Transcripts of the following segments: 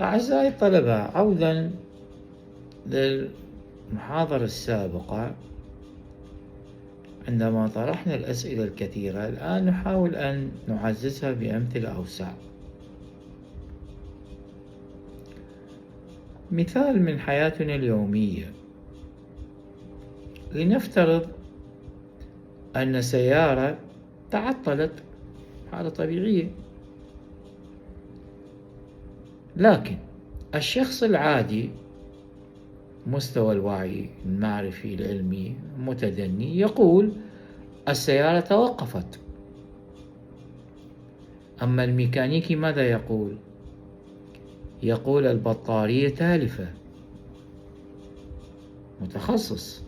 أعزائي الطلبة، عودا للمحاضرة السابقة عندما طرحنا الأسئلة الكثيرة. الآن نحاول أن نعززها بأمثلة أوسع. مثال من حياتنا اليومية: لنفترض أن سيارة تعطلت، حالة طبيعية، لكن الشخص العادي مستوى الوعي المعرفي العلمي متدني يقول السيارة توقفت. أما الميكانيكي ماذا يقول؟ يقول البطارية تالفة. متخصص.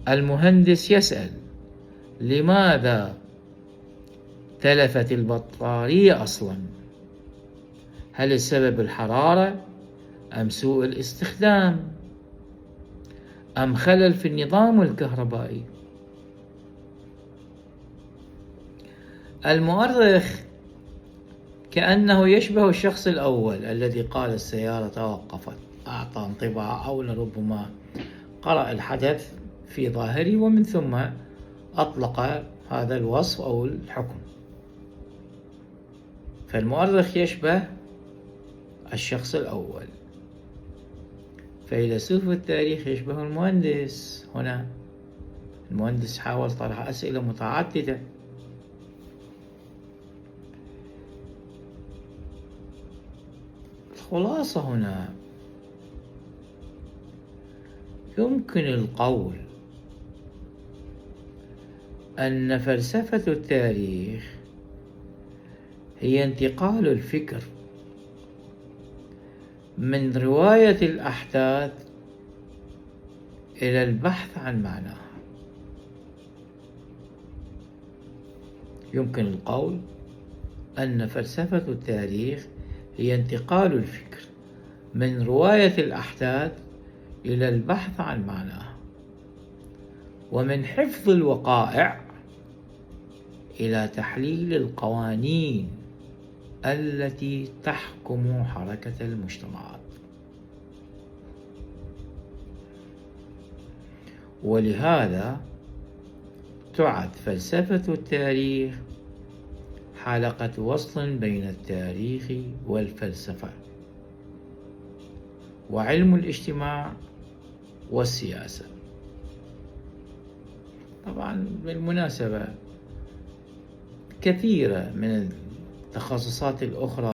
المهندس يسأل لماذا تلفت البطارية أصلا؟ هل السبب الحرارة أم سوء الاستخدام أم خلل في النظام الكهربائي؟ المؤرخ كأنه يشبه الشخص الأول الذي قال السيارة توقفت، أعطى انطباع أو لربما قرأ الحدث في ظاهره ومن ثم أطلق هذا الوصف أو الحكم. فالمؤرخ يشبه الشخص الأول، فيلسوف التاريخ يشبه المهندس. هنا المهندس حاول طرح أسئلة متعددة. الخلاصة هنا يمكن القول أن فلسفة التاريخ هي انتقال الفكر من رواية الأحداث إلى البحث عن معناها. يمكن القول أن فلسفة التاريخ هي انتقال الفكر من رواية الأحداث إلى البحث عن معناها، ومن حفظ الوقائع إلى تحليل القوانين التي تحكم حركة المجتمعات. ولهذا تعد فلسفة التاريخ حلقة وصل بين التاريخ والفلسفة وعلم الاجتماع والسياسة. طبعا بالمناسبة كثيرة من التخصصات الأخرى